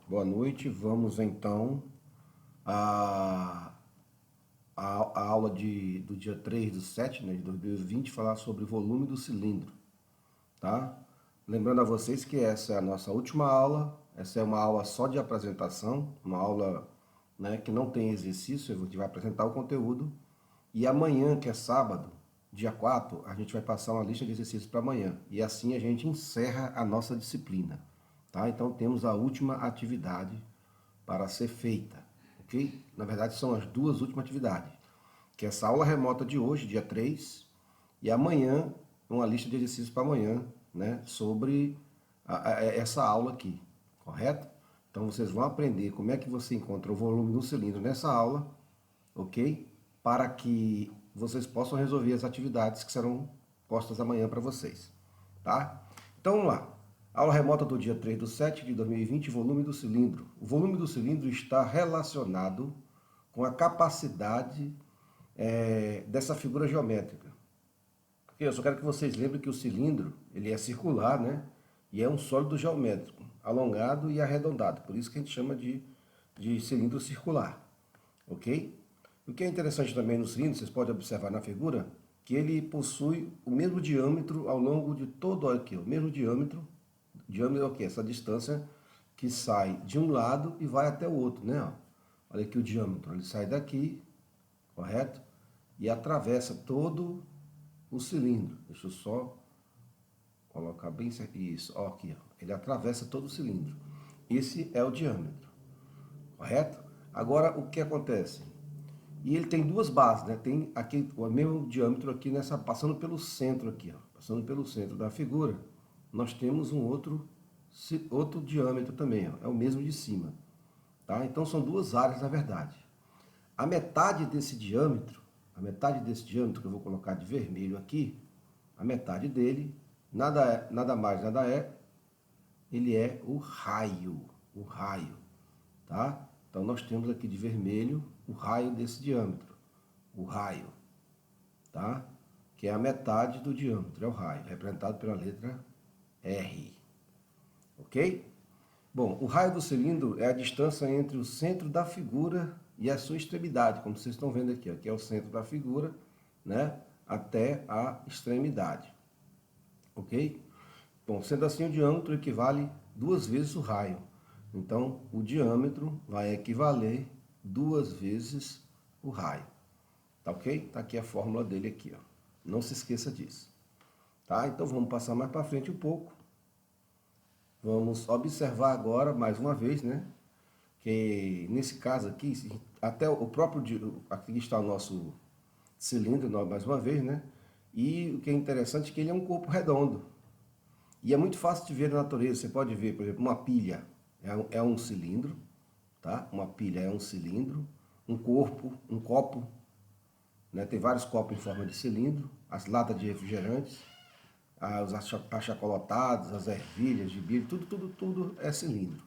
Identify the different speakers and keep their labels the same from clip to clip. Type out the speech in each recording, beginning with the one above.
Speaker 1: Boa noite. Vamos então à, à aula do dia 3/7, né, de 2020, falar sobre o volume do cilindro, tá? Lembrando a vocês que essa é a nossa última aula, essa é uma aula só de apresentação, uma aula, né, que não tem exercício, a gente vai apresentar o conteúdo, e amanhã, que é sábado, dia 4, a gente vai passar uma lista de exercícios para amanhã, e assim a gente encerra a nossa disciplina, tá? Então temos a última atividade para ser feita, ok? Na verdade, são as duas últimas atividades, que é essa aula remota de hoje, dia 3, e amanhã, uma lista de exercícios para amanhã, né, sobre essa aula aqui, correto? Então, vocês vão aprender como é que você encontra o volume do cilindro nessa aula, ok? Para que vocês possam resolver as atividades que serão postas amanhã para vocês, tá? Então, vamos lá. Aula remota do dia 3/7 de 2020, volume do cilindro. O volume do cilindro está relacionado com a capacidade dessa figura geométrica. Eu só quero que vocês lembrem que o cilindro ele é circular, né? E é um sólido geométrico, alongado e arredondado. Por isso que a gente chama de cilindro circular, ok? O que é interessante também no cilindro, vocês podem observar na figura, que ele possui o mesmo diâmetro ao longo de todo, olha aqui, o mesmo diâmetro é o quê? Essa distância que sai de um lado e vai até o outro, né? Olha aqui o diâmetro, ele sai daqui, correto? E atravessa todo o cilindro. Deixa eu só colocar bem certo. Isso, ó, aqui, ó. Ele atravessa todo o cilindro. Esse é o diâmetro, correto? Agora, o que acontece? E ele tem duas bases, né? Tem aqui o mesmo diâmetro aqui nessa, passando pelo centro aqui, ó. Passando pelo centro da figura, nós temos um outro diâmetro também, ó. É o mesmo de cima, tá? Então são duas áreas na verdade. A metade desse diâmetro que eu vou colocar de vermelho aqui, a metade dele, nada mais, nada é, ele é o raio, tá? Então nós temos aqui de vermelho o raio desse diâmetro, o raio, tá? Que é a metade do diâmetro, é o raio, representado pela letra R, ok? Bom, o raio do cilindro é a distância entre o centro da figura e a sua extremidade, como vocês estão vendo aqui, ó, que é o centro da figura, né, até a extremidade, ok? Bom, sendo assim, o diâmetro equivale duas vezes o raio. Então, o diâmetro vai equivaler duas vezes o raio. Tá ok? Tá aqui a fórmula dele aqui, ó. Não se esqueça disso. Tá? Então, vamos passar mais para frente um pouco. Vamos observar agora, mais uma vez, né? Que nesse caso aqui, até o próprio, aqui está o nosso cilindro, mais uma vez, né? E o que é interessante é que ele é um corpo redondo. E é muito fácil de ver na natureza. Você pode ver, por exemplo, uma pilha é um cilindro, tá? Uma pilha é um cilindro, um copo, né? Tem vários copos em forma de cilindro, as latas de refrigerantes, os achocolatados, as ervilhas de bilho, tudo é cilindro,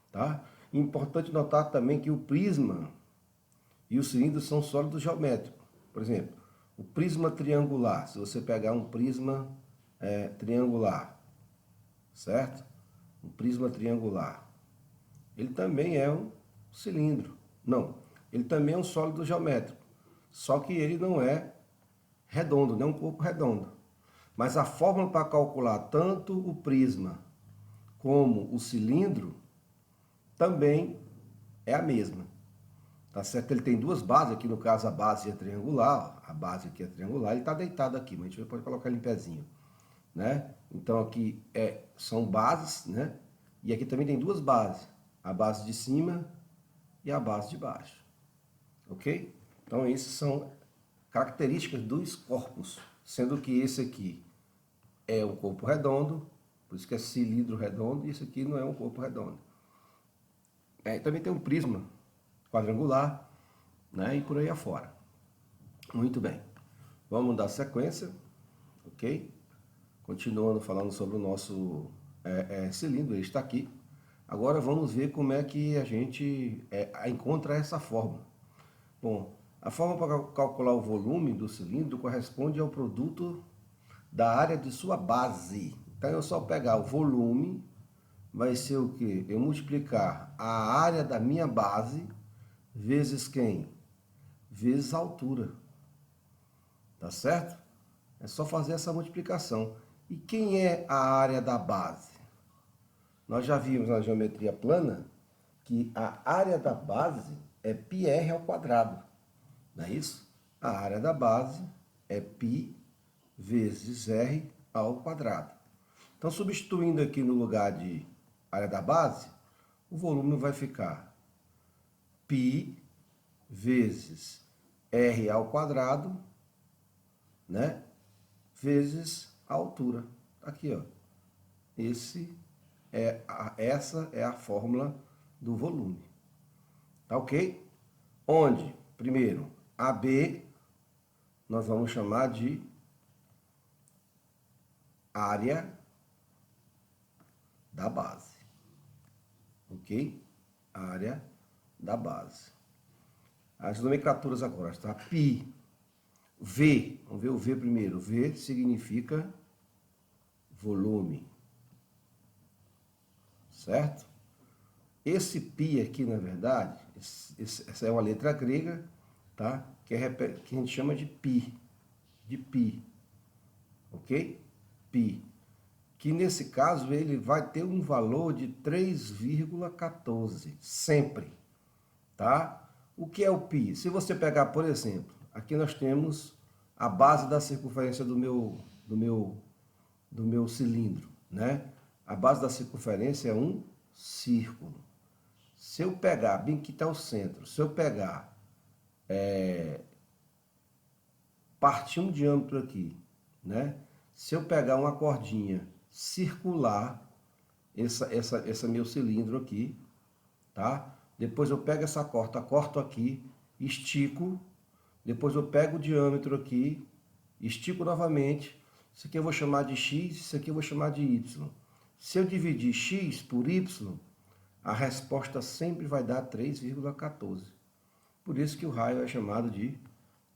Speaker 1: tá? Importante notar também que o prisma e o cilindro são sólidos geométricos. Por exemplo, o prisma triangular, se você pegar um prisma triangular, certo? Um prisma triangular, ele também é um cilindro. Não, ele também é um sólido geométrico, só que ele não é redondo, não é um corpo redondo. Mas a fórmula para calcular tanto o prisma como o cilindro também é a mesma. Tá certo? Ele tem duas bases, aqui no caso a base é triangular, a base aqui é triangular, ele está deitado aqui, mas a gente pode colocar ele em pezinho, né? Então aqui são bases, né? E aqui também tem duas bases, a base de cima e a base de baixo, ok? Então essas são características dos corpos, sendo que esse aqui é um corpo redondo, por isso que é cilindro redondo, e esse aqui não é um corpo redondo. Também tem um prisma quadrangular, né? E por aí afora. Muito bem. Vamos dar sequência, ok? Continuando falando sobre o nosso cilindro, ele está aqui. Agora vamos ver como é que a gente encontra essa fórmula. Bom, a forma para calcular o volume do cilindro corresponde ao produto da área de sua base. Então é só pegar o volume vai ser o quê? Eu multiplicar a área da minha base vezes quem? Vezes a altura. Tá certo? É só fazer essa multiplicação. E quem é a área da base? Nós já vimos na geometria plana que a área da base é πr ao quadrado. Não é isso? A área da base é π vezes r ao quadrado. Então, substituindo aqui no lugar de área da base, o volume vai ficar π vezes r ao quadrado, né? Vezes a altura. Aqui, ó. Essa é a fórmula do volume. Tá ok? Onde, primeiro, AB nós vamos chamar de área da base. Ok? Área da base. As nomenclaturas agora, tá? Π, V, vamos ver o V primeiro. V significa volume. Certo? Esse π aqui, na verdade, essa é uma letra grega, tá? Que a gente chama de π. De π. Ok? Π. Que nesse caso ele vai ter um valor de 3,14. Sempre. Tá? O que é o π? Se você pegar, por exemplo, aqui nós temos a base da circunferência do meu cilindro, né? A base da circunferência é um círculo. Se eu pegar, bem que está o centro, se eu pegar, partir um diâmetro aqui, né? Se eu pegar uma cordinha circular, esse meu cilindro aqui, tá? Depois eu pego essa corta, corto aqui, estico, depois eu pego o diâmetro aqui, estico novamente. Isso aqui eu vou chamar de x, isso aqui eu vou chamar de y. Se eu dividir x por y, a resposta sempre vai dar 3,14. Por isso que o raio é chamado de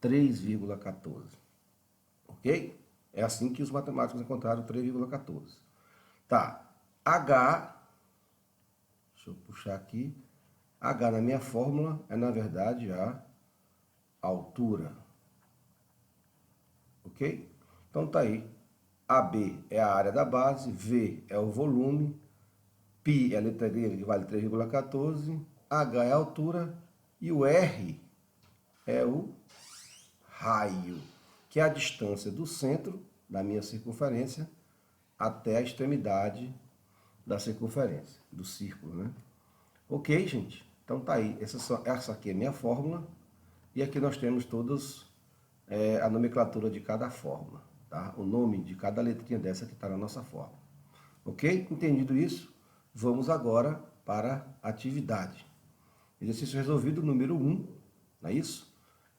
Speaker 1: 3,14. Ok? É assim que os matemáticos encontraram 3,14. Tá. H, deixa eu puxar aqui. H na minha fórmula é, na verdade, a altura. Ok? Então tá aí. AB é a área da base, V é o volume, π é a letra grega que vale 3,14, H é a altura e o R é o raio, que é a distância do centro da minha circunferência até a extremidade da circunferência, do círculo, né? Ok, gente? Então tá aí. Essa aqui é a minha fórmula. E aqui nós temos todos a nomenclatura de cada fórmula, tá? O nome de cada letrinha dessa que está na nossa fórmula. Ok? Entendido isso? Vamos agora para a atividade. Exercício resolvido número 1, não é isso?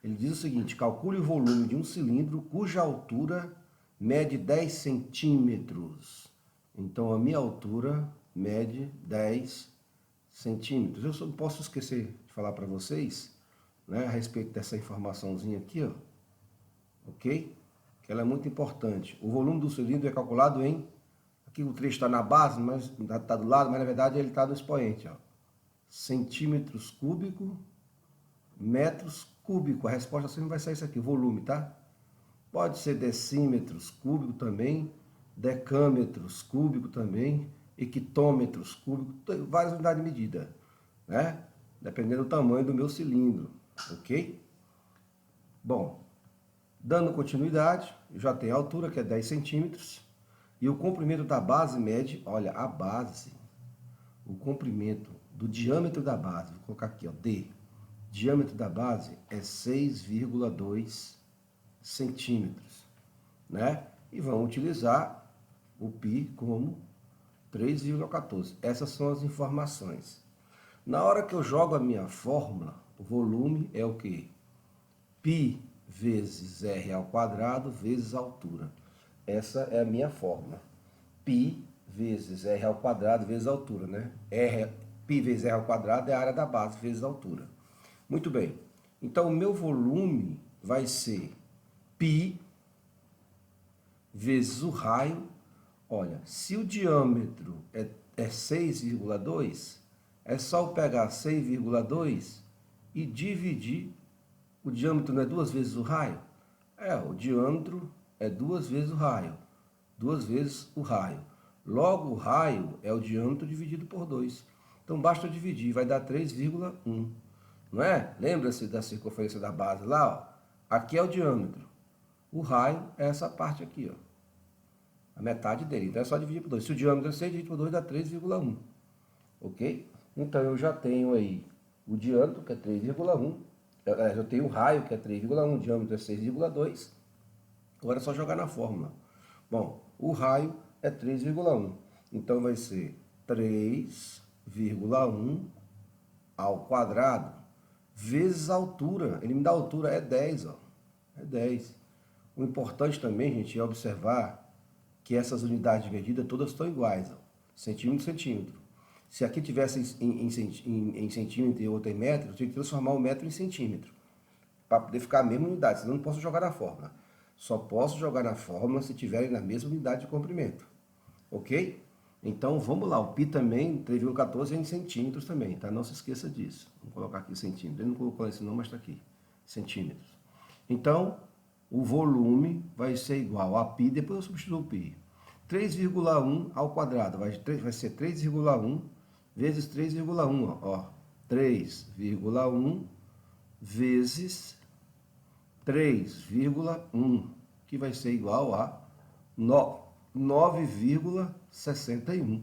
Speaker 1: Ele diz o seguinte: calcule o volume de um cilindro cuja altura mede 10 centímetros. Então, a minha altura mede 10 centímetros. Eu só não posso esquecer de falar para vocês, né, a respeito dessa informaçãozinha aqui, ó, ok? Que ela é muito importante. O volume do cilindro é calculado em... Aqui o trecho está na base, mas está do lado, mas na verdade ele está no expoente, ó. Centímetros cúbicos, metros cúbicos. A resposta sempre vai ser isso aqui, volume, tá? Pode ser decímetros cúbicos também, decâmetros cúbicos também, hectômetros cúbicos, várias unidades de medida, né? Dependendo do tamanho do meu cilindro, ok? Bom, dando continuidade, eu já tenho a altura, que é 10 centímetros, e o comprimento da base mede, olha, a base, o comprimento do diâmetro da base, vou colocar aqui, ó, D, diâmetro da base é 6,2 centímetros, né? E vamos utilizar o π como 3,14. Essas são as informações. Na hora que eu jogo a minha fórmula, o volume é o quê? π vezes r ao quadrado vezes a altura. Essa é a minha fórmula. π vezes r ao quadrado vezes a altura, né? π vezes r ao quadrado é a área da base vezes a altura. Muito bem. Então, o meu volume vai ser π vezes o raio. Olha, se o diâmetro é é 6,2, é só eu pegar 6,2 e dividir. O diâmetro não é 2 vezes o raio? O diâmetro é 2 vezes o raio. 2 vezes o raio. Logo, o raio é o diâmetro dividido por 2. Então, basta dividir, vai dar 3,1. Não é? Lembra-se da circunferência da base lá? Ó. Aqui é o diâmetro. O raio é essa parte aqui, ó. A metade dele. Então, é só dividir por 2. Se o diâmetro é 6, dividir por 2 dá 3,1. Ok? Então, eu já tenho aí o diâmetro, que é 3,1. Eu tenho o raio, que é 3,1. O diâmetro é 6,2. Agora é só jogar na fórmula. Bom, o raio é 3,1. Então, vai ser 3,1 ao quadrado vezes a altura. Ele me dá a altura, é 10, ó. É 10. O importante também, gente, é observar que essas unidades de medida todas estão iguais, ó. Centímetro, centímetro. Se aqui tivesse em centímetro e outra em metro, eu tinha que transformar o metro em centímetro, para poder ficar a mesma unidade, senão eu não posso jogar na fórmula. Só posso jogar na fórmula se tiverem na mesma unidade de comprimento. Ok? Então, vamos lá. O π também, 3,14 é em centímetros também, tá? Não se esqueça disso. Vamos colocar aqui centímetros. Ele não colocou esse não, mas está aqui. Centímetros. Então, o volume vai ser igual a π, depois eu substituo o π. 3,1 ao quadrado vai ser 3,1 vezes 3,1, ó. 3,1 vezes 3,1, que vai ser igual a 9,61.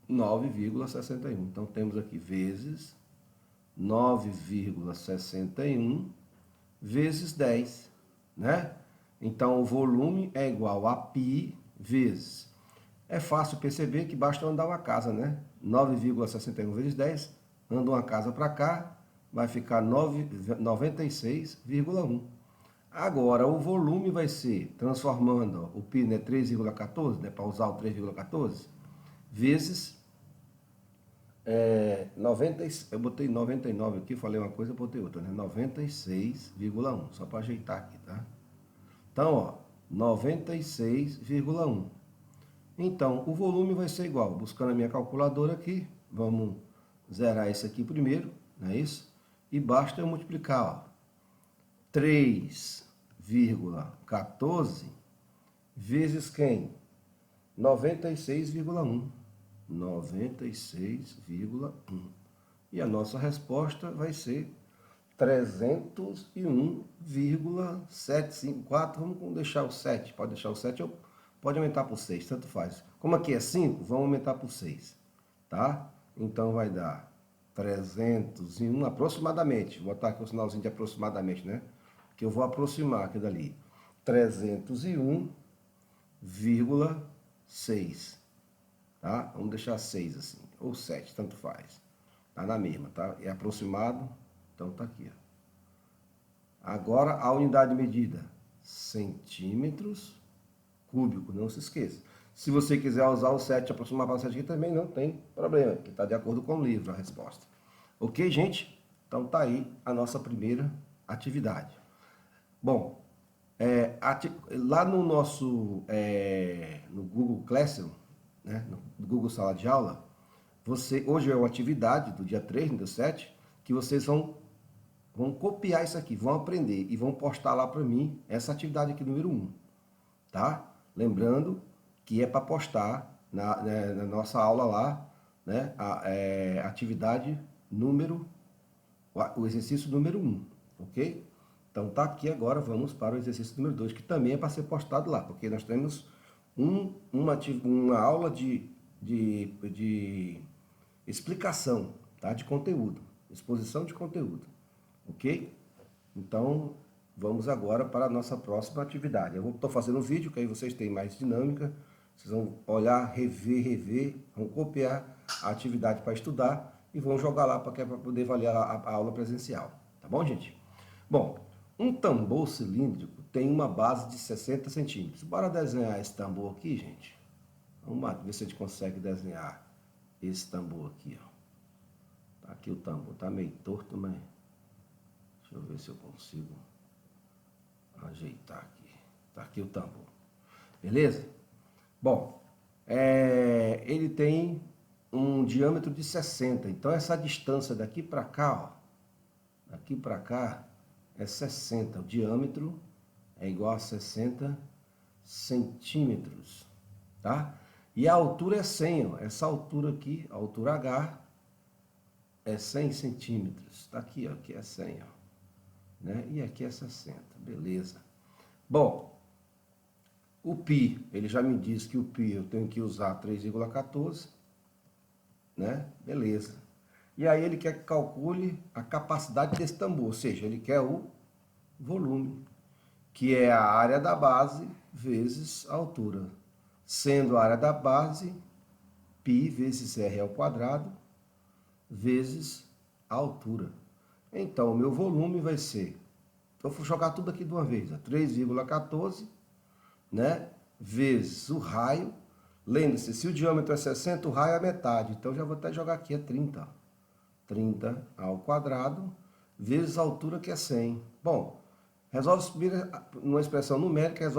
Speaker 1: 9,61. Então, temos aqui vezes 9,61 vezes 10, né? Então, o volume é igual a π vezes. É fácil perceber que basta andar uma casa, né? 9,61 vezes 10, anda uma casa para cá, vai ficar 96,1. Agora, o volume vai ser, transformando, ó, o π é 3,14, né, para usar o 3,14, vezes 90, eu botei 99 aqui, falei uma coisa, botei outra, né? 96,1, só para ajeitar aqui, tá? Então, ó, 96,1. Então, o volume vai ser igual, buscando a minha calculadora aqui, vamos zerar isso aqui primeiro, não é isso? E basta eu multiplicar, ó, 3,14 vezes quem? 96,1. 96,1. E a nossa resposta vai ser 301,754. Vamos deixar o 7. Pode deixar o 7 ou pode aumentar por 6, tanto faz. Como aqui é 5, vamos aumentar por 6. Tá? Então vai dar 301 aproximadamente. Vou botar aqui o sinalzinho de aproximadamente, né? Que eu vou aproximar aqui dali. 301,6. Tá? Vamos deixar 6 assim, ou 7, tanto faz. Tá na mesma, tá? É aproximado, então tá aqui, ó. Agora a unidade de medida, centímetros cúbicos, não se esqueça. Se você quiser usar o 7, aproximar para o 7 aqui também não tem problema, que está de acordo com o livro a resposta. Ok, gente? Então tá aí a nossa primeira atividade. Bom, lá no nosso no Google Classroom, né, no Google Sala de Aula, hoje é uma atividade do dia 3, do 7, que vocês vão copiar isso aqui, vão aprender e vão postar lá para mim essa atividade aqui, número 1, tá? Lembrando que é para postar na nossa aula lá, né, atividade o exercício número 1, ok? Então tá aqui agora, vamos para o exercício número 2, que também é para ser postado lá, porque nós temos uma aula de explicação, tá? De conteúdo, exposição de conteúdo, ok? Então, vamos agora para a nossa próxima atividade. Eu estou fazendo um vídeo, que aí vocês têm mais dinâmica, vocês vão olhar, rever, vão copiar a atividade para estudar e vão jogar lá para poder valer a aula presencial, tá bom, gente? Bom, um tambor cilíndrico tem uma base de 60 centímetros. Bora desenhar esse tambor aqui, gente? Vamos ver se a gente consegue desenhar esse tambor aqui, ó. Tá aqui o tambor, tá meio torto, mas deixa eu ver se eu consigo ajeitar aqui. Tá aqui o tambor. Beleza? Bom, ele tem um diâmetro de 60. Então, essa distância daqui para cá, ó, daqui para cá, é 60. O diâmetro é igual a 60 centímetros, tá? E a altura é 100, ó. Essa altura aqui, a altura H, é 100 centímetros. Tá aqui, ó, aqui é 100, ó, né? E aqui é 60, beleza. Bom, o π, ele já me diz que o π eu tenho que usar 3,14, né? Beleza. E aí ele quer que calcule a capacidade desse tambor, ou seja, ele quer o volume, que é a área da base vezes a altura. Sendo a área da base, π vezes r ao quadrado, vezes a altura. Então, o meu volume vai ser, eu vou jogar tudo aqui de uma vez, 3,14, né, vezes o raio. Lembre-se, se o diâmetro é 60, o raio é metade. Então, já vou até jogar aqui, é 30. 30 ao quadrado, vezes a altura, que é 100. Bom, resolve-se primeiro, numa expressão numérica,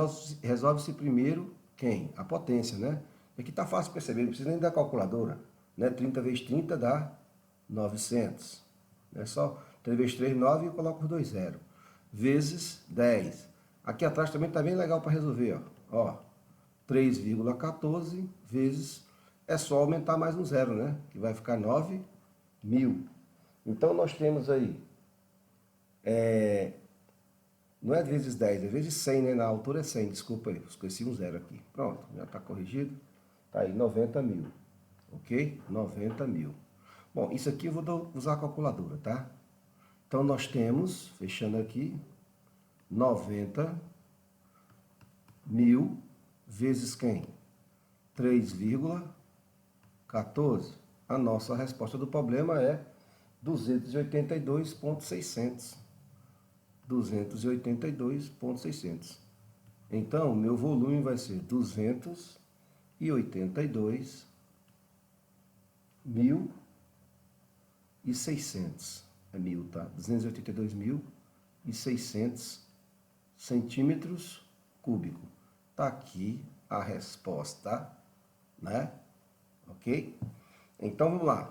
Speaker 1: resolve-se primeiro quem? A potência, né? Aqui está fácil de perceber, não precisa nem da calculadora, né? 30 vezes 30 dá 900. É só 3 vezes 3, 9, e eu coloco os dois zeros. Vezes 10. Aqui atrás também está bem legal para resolver, ó. 3,14 vezes, é só aumentar mais um zero, né? Que vai ficar 9.000. Então, nós temos aí, não é vezes 10, é vezes 100, né? Na altura é 100, desculpa aí, esqueci um zero aqui. Pronto, já está corrigido. Tá aí, 90.000, ok? 90.000. Bom, isso aqui eu vou usar a calculadora, tá? Então, nós temos, fechando aqui, 90.000 vezes quem? 3,14. A nossa resposta do problema é 282.600. 282.600. Então, o meu volume vai ser 282.600. É mil, tá? 282.600 centímetros cúbicos. Tá aqui a resposta, né? Ok? Então, vamos lá.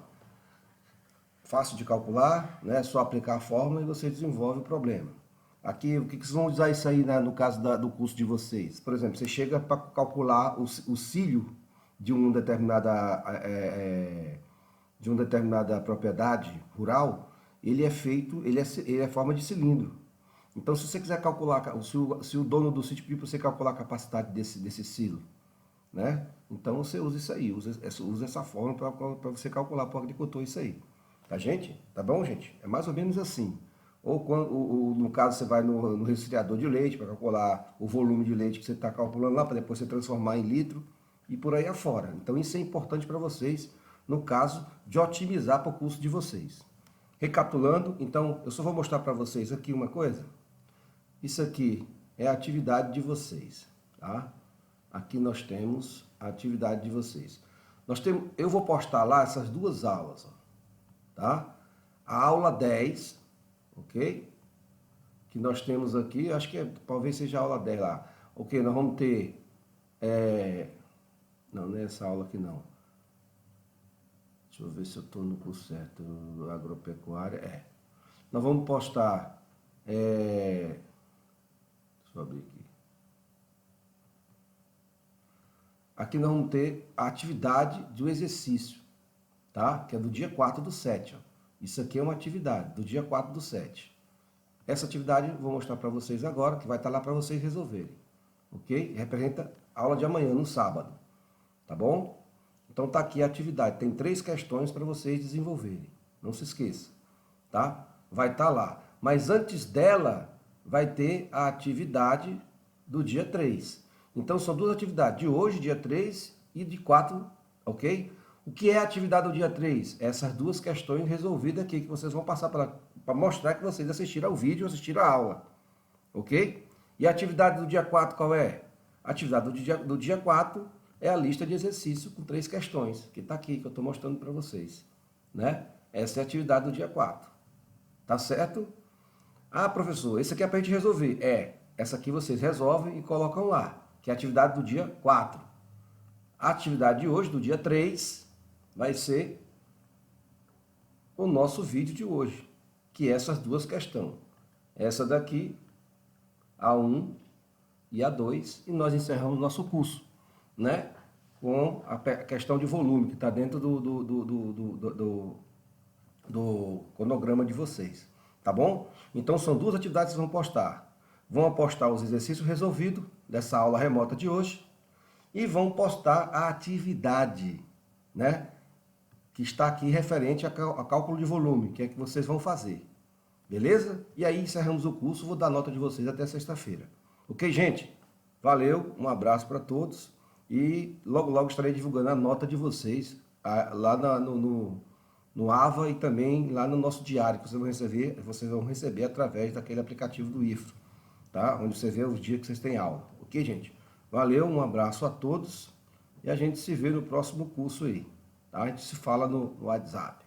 Speaker 1: Fácil de calcular, né? Só aplicar a fórmula e você desenvolve o problema. Aqui, o que vocês vão usar isso aí, né, no caso do curso de vocês? Por exemplo, você chega para calcular o cílio de uma determinada propriedade rural, ele é feito, ele é forma de cilindro. Então, se você quiser calcular, se o dono do sítio pedir para você calcular a capacidade desse silo, né? Então, você usa isso aí, usa essa fórmula para você calcular para o agricultor isso aí. Tá, gente? Tá bom, gente? É mais ou menos assim. Ou quando, no caso, você vai no resfriador de leite para calcular o volume de leite que você está calculando lá, para depois você transformar em litro e por aí afora. Então, isso é importante para vocês, no caso de otimizar para o curso de vocês. Recapitulando, então, eu só vou mostrar para vocês aqui uma coisa. Isso aqui é a atividade de vocês, tá? Aqui nós temos a atividade de vocês. Eu vou postar lá essas duas aulas, ó, tá? A aula 10, ok? Que nós temos aqui, acho que talvez seja a aula 10 lá. Ok, nós vamos ter... não é essa aula aqui não. Deixa eu ver se eu estou no curso certo. Agropecuária, Nós vamos postar... deixa eu abrir aqui. Aqui nós vamos ter a atividade do exercício, tá? Que é do dia 4/7, ó. Isso aqui é uma atividade do dia 4/7. Essa atividade eu vou mostrar para vocês agora, que vai estar lá para vocês resolverem, ok? Representa a aula de amanhã, no sábado, tá bom? Então tá aqui a atividade, tem 3 questões para vocês desenvolverem, não se esqueça, tá? Vai estar lá, mas antes dela vai ter a atividade do dia 3. Então são 2 atividades, de hoje, dia 3, e de 4, ok? O que é a atividade do dia 3? Essas 2 questões resolvidas aqui, que vocês vão passar para mostrar que vocês assistiram ao vídeo, assistiram a aula, ok? E a atividade do dia 4 qual é? A atividade do dia 4 é a lista de exercício com 3 questões, que está aqui, que eu estou mostrando para vocês, né? Essa é a atividade do dia 4, tá certo? Ah, professor, esse aqui é para a gente resolver. Essa aqui vocês resolvem e colocam lá, que é a atividade do dia 4. A atividade de hoje, do dia 3, vai ser o nosso vídeo de hoje, que é essas duas questões. Essa daqui, A1 e A2, e nós encerramos nosso curso, né? Com a questão de volume, que está dentro do cronograma de vocês, tá bom? Então são duas atividades que vão postar. Vão postar os exercícios resolvidos dessa aula remota de hoje e vão postar a atividade, né? Que está aqui referente a cálculo de volume, que é que vocês vão fazer. Beleza? E aí encerramos o curso, vou dar nota de vocês até sexta-feira. Ok, gente? Valeu, um abraço para todos e logo logo estarei divulgando a nota de vocês lá no AVA e também lá no nosso diário, que vocês vão receber através daquele aplicativo do IFRO, tá? Onde você vê os dias que vocês têm aula. Ok, gente? Valeu, um abraço a todos e a gente se vê no próximo curso aí, tá? A gente se fala no WhatsApp.